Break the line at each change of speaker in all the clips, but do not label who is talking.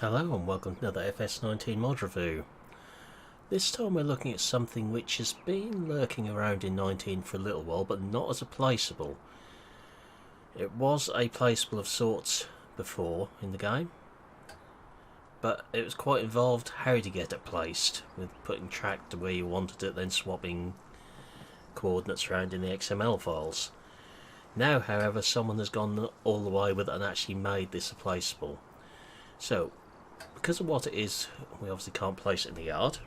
Hello and welcome to another FS19 mod review. This time we're looking at something which has been lurking around in 19 for a little while, but not as a placeable. It was a placeable of sorts before in the game, but it was quite involved how to get it placed, with putting track to where you wanted it, then swapping coordinates around in the XML files. Now, however, someone has gone all the way with it and actually made this a placeable. So, because of what it is, we obviously can't place it in the yard,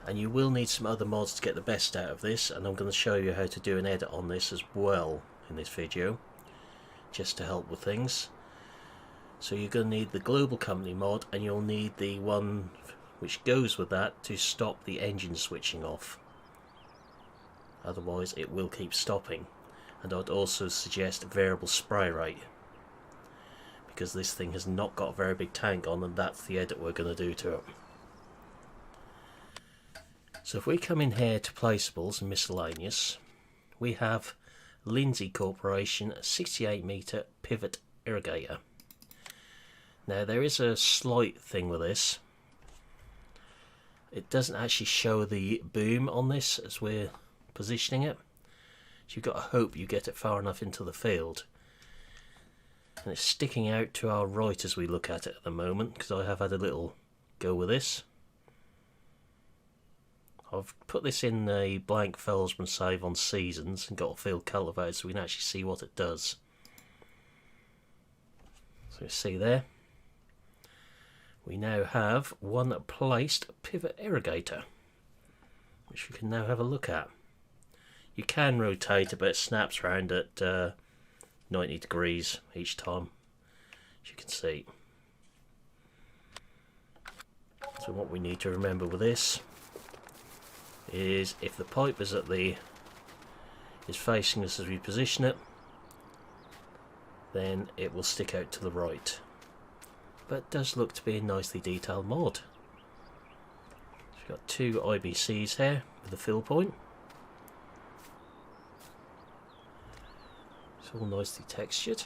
and you will need some other mods to get the best out of this, and I'm going to show you how to do an edit on this as well in this video, just to help with things. So you're going to need the global company mod, and you'll need the one which goes with that to stop the engine switching off, otherwise it will keep stopping. And I'd also suggest variable spray rate, because this thing has not got a very big tank on, and that's the edit we're going to do to it. So if we come in here to placeables and miscellaneous, we have Lindsay Corporation 68 meter pivot irrigator. Now there is a slight thing with this. It doesn't actually show the boom on this as we're positioning it, so you've got to hope you get it far enough into the field. And it's sticking out to our right as we look at it at the moment, because I have had a little go with this. I've put this in a blank Felsman save on seasons and got a field cultivated so we can actually see what it does. So you see there, we now have one placed pivot irrigator, which we can now have a look at. You can rotate it, but it snaps around at 90 degrees each time, as you can see. So what we need to remember with this is, if the pipe is facing us as we position it, then it will stick out to the right. But it does look to be a nicely detailed mod. So we've got two IBCs here with a fill point. It's all nicely textured.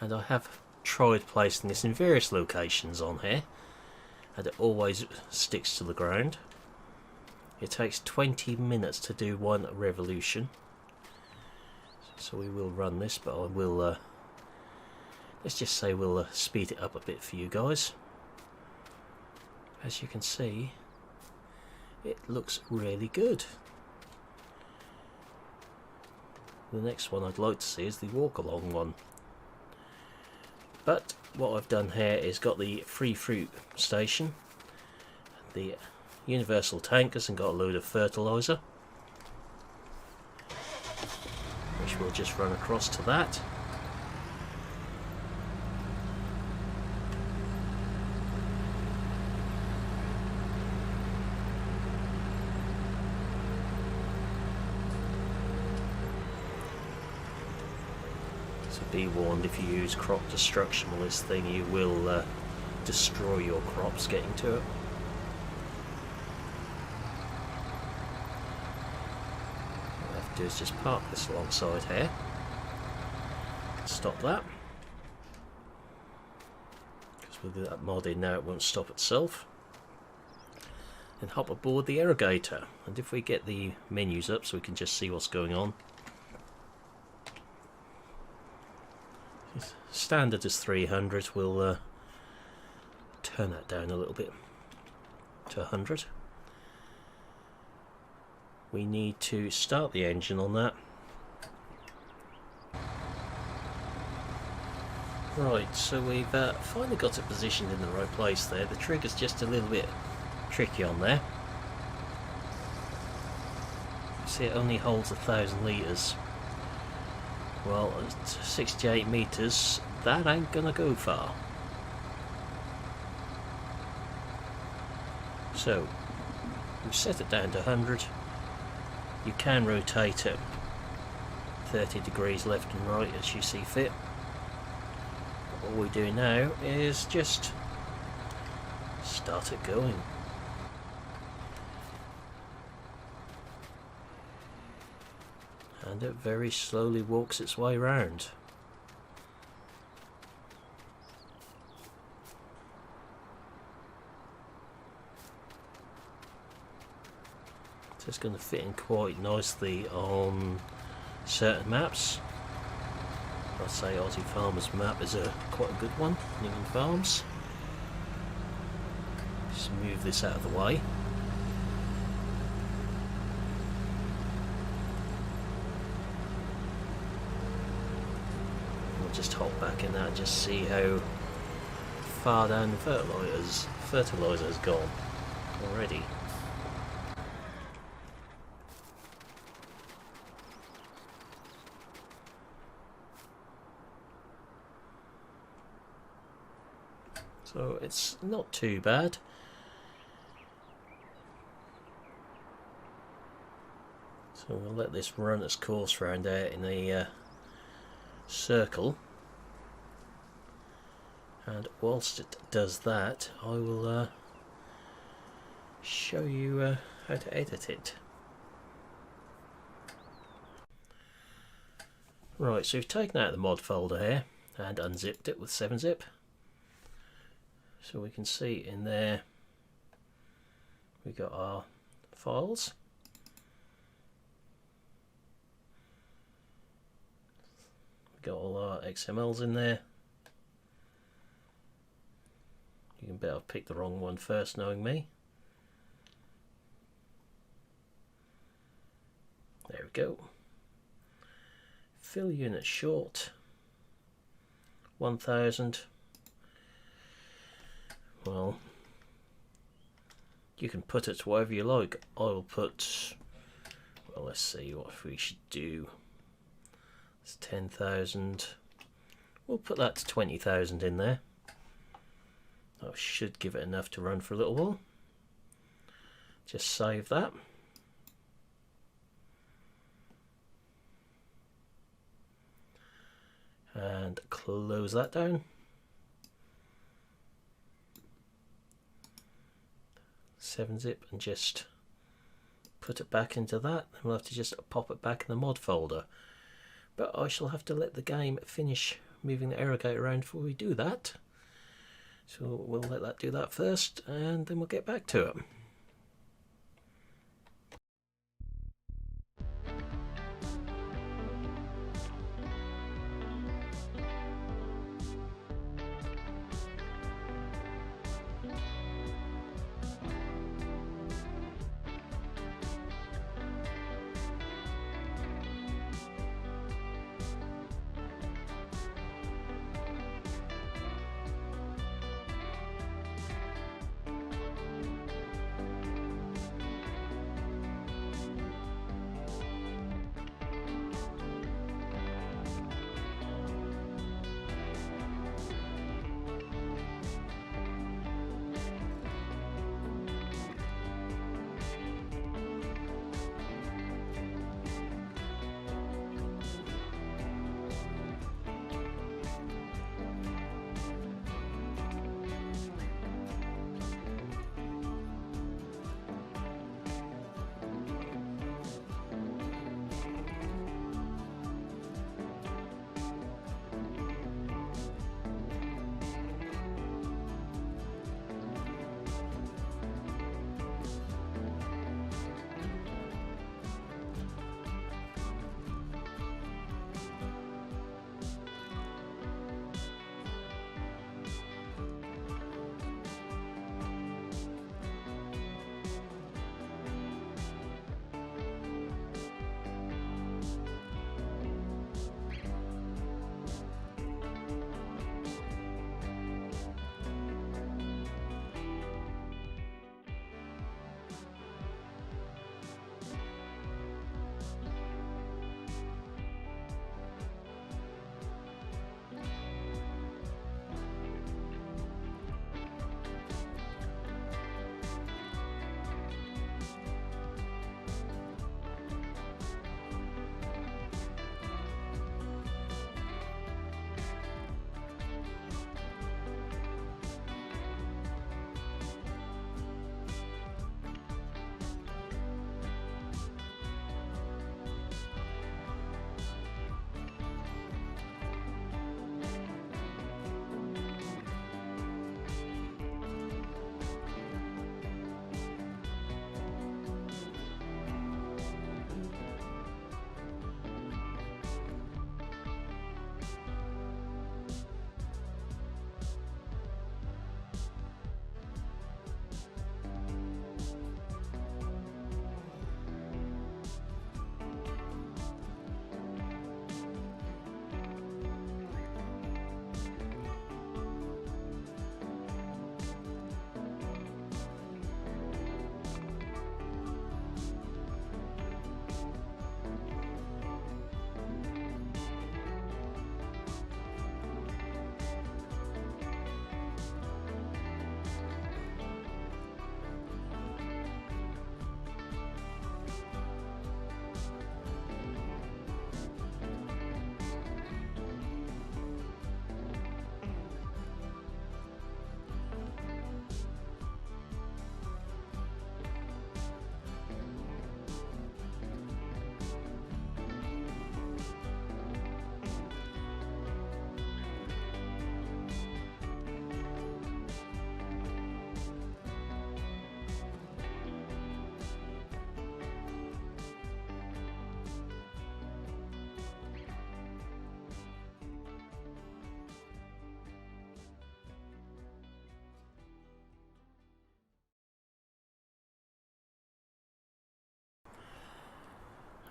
And I have tried placing this in various locations on here, and it always sticks to the ground. It takes 20 minutes to do one revolution, so we will run this, but I will let's just say we'll speed it up a bit for you guys. As you can see, it looks really good. The next one I'd like to see is the walk along one. But what I've done here is got the free fruit station, the universal tankers, and got a load of fertiliser, which we'll just run across to that. Be warned, if you use crop destruction with this thing, you will destroy your crops getting to it. What I have to do is just park this alongside here, stop that, because with that mod in now it won't stop itself, and hop aboard the irrigator. And if we get the menus up so we can just see what's going on, standard is 300. We'll turn that down a little bit to 100. We need to start the engine on that. Right, so we've finally got it positioned in the right place there. The trigger's just a little bit tricky on there. See, it only holds 1,000 litres. Well, at 68 metres, that ain't gonna go far. So, we've set it down to 100. You can rotate it 30 degrees left and right as you see fit. All we do now is just start it going. and it very slowly walks its way round. So it's going to fit in quite nicely on certain maps. I'd say Aussie Farmers map is quite a good one, Newman Farms. Just move this out of the way. We'll just hop back in that and just see how far down the fertiliser has gone already. So it's not too bad. So we'll let this run its course around there in a circle. And whilst it does that, I will show you how to edit it. Right, so we've taken out the mod folder here and unzipped it with 7-zip. So we can see in there we got our files. We've got all our XMLs in there. You can bet I've picked the wrong one first, knowing me. There we go. Fill unit short 1000. Well, you can put it to whatever you like. I will put, well, let's see what we should do. It's 10,000. We'll put that to 20,000 in there. That should give it enough to run for a little while. Just save that. And close that down. 7-zip and just put it back into that. Then we'll have to just pop it back in the mod folder. But I shall have to let the game finish moving the Irrigator around before we do that. So we'll let that do that first and then we'll get back to it.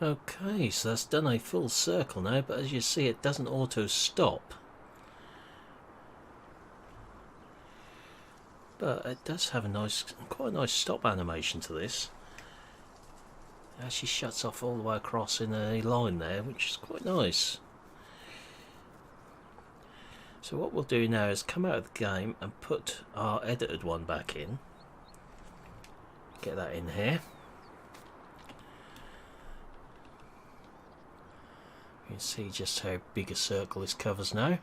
Okay, so that's done a full circle now, but as you see it doesn't auto stop. But it does have quite a nice stop animation to this. It actually shuts off all the way across in a line there, which is quite nice. So what we'll do now is come out of the game and put our edited one back in. Get that in here. You can see just how big a circle this covers now.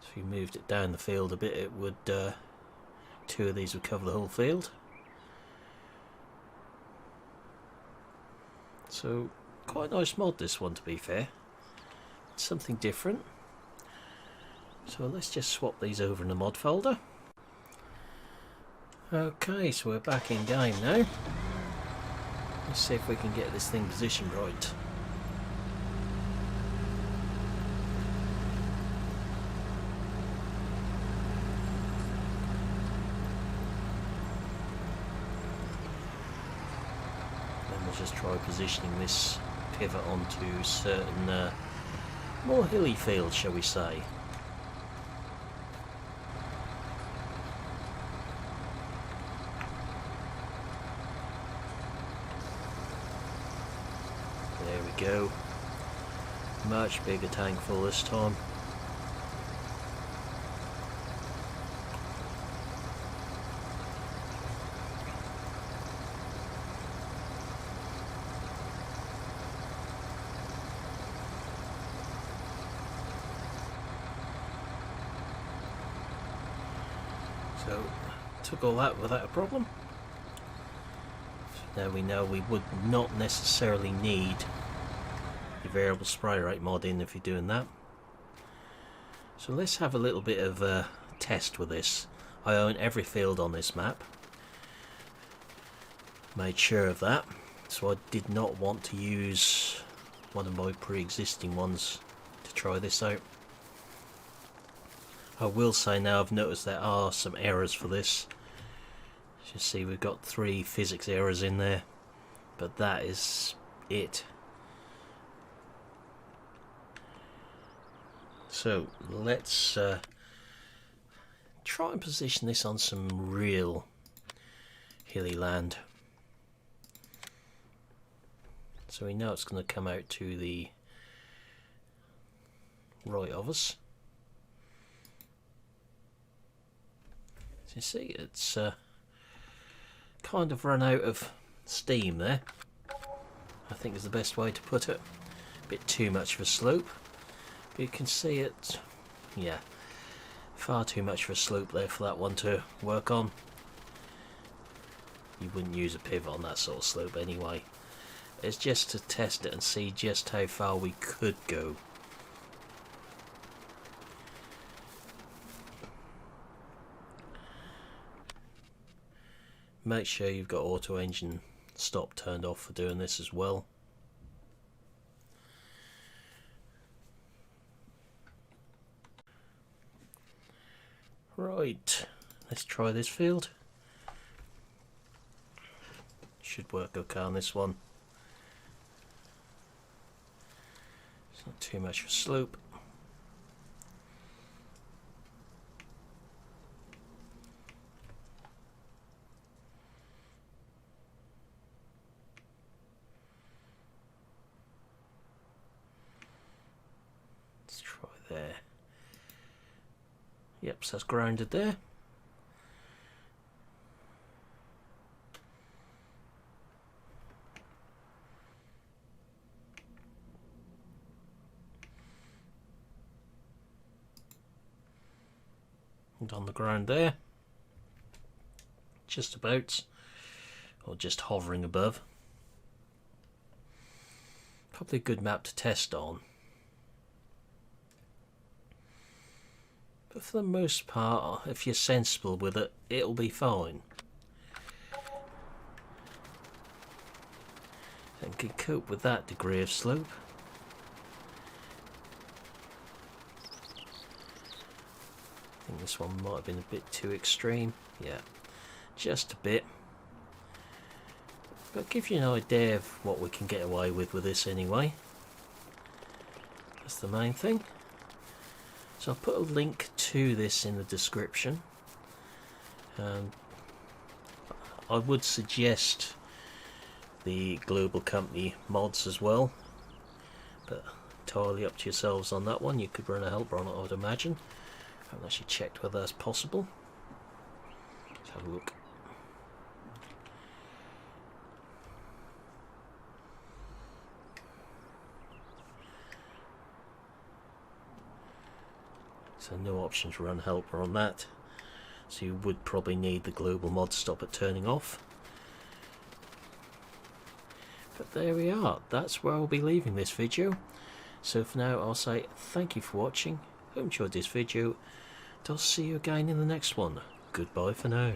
So if you moved it down the field a bit, it would two of these would cover the whole field. So quite a nice mod, this one, to be fair. It's something different. So let's just swap these over in the mod folder. Okay, so we're back in game now. Let's see if we can get this thing positioned right. Then we'll just try positioning this pivot onto certain more hilly fields, shall we say. There we go. Much bigger tank full this time. So, took all that without a problem. Now we know we would not necessarily need the variable spray rate mod in if you're doing that. So let's have a little bit of a test with this. I own every field on this map. Made sure of that. So I did not want to use one of my pre-existing ones to try this out. I will say now I've noticed there are some errors for this. As you see, we've got 3 physics errors in there, but that is it. So let's try and position this on some real hilly land. So we know it's going to come out to the right of us. As you see, it's kind of run out of steam there, I think is the best way to put it. A bit too much of a slope. But you can see it, yeah, far too much of a slope there for that one to work on. You wouldn't use a pivot on that sort of slope anyway. It's just to test it and see just how far we could go. Make sure you've got auto engine stop turned off for doing this as well. Right, let's try this field. Should work okay on this one. It's not too much of a slope. Let's try there. Yep, so that's grounded there. And on the ground there. Just about. Or just hovering above. Probably a good map to test on. But for the most part, if you're sensible with it, it'll be fine. And can cope with that degree of slope. I think this one might have been a bit too extreme. Yeah, just a bit. But give you an idea of what we can get away with this anyway. That's the main thing. So I'll put a link to this in the description. I would suggest the global company mods as well, but entirely up to yourselves on that one. You could run a helper on it, I would imagine. I haven't actually checked whether that's possible. Let's have a look. So no option to run helper on that. So you would probably need the global mod stop at turning off. But there we are. That's where I'll be leaving this video. So for now I'll say thank you for watching. Hope you enjoyed this video. And I'll see you again in the next one. Goodbye for now.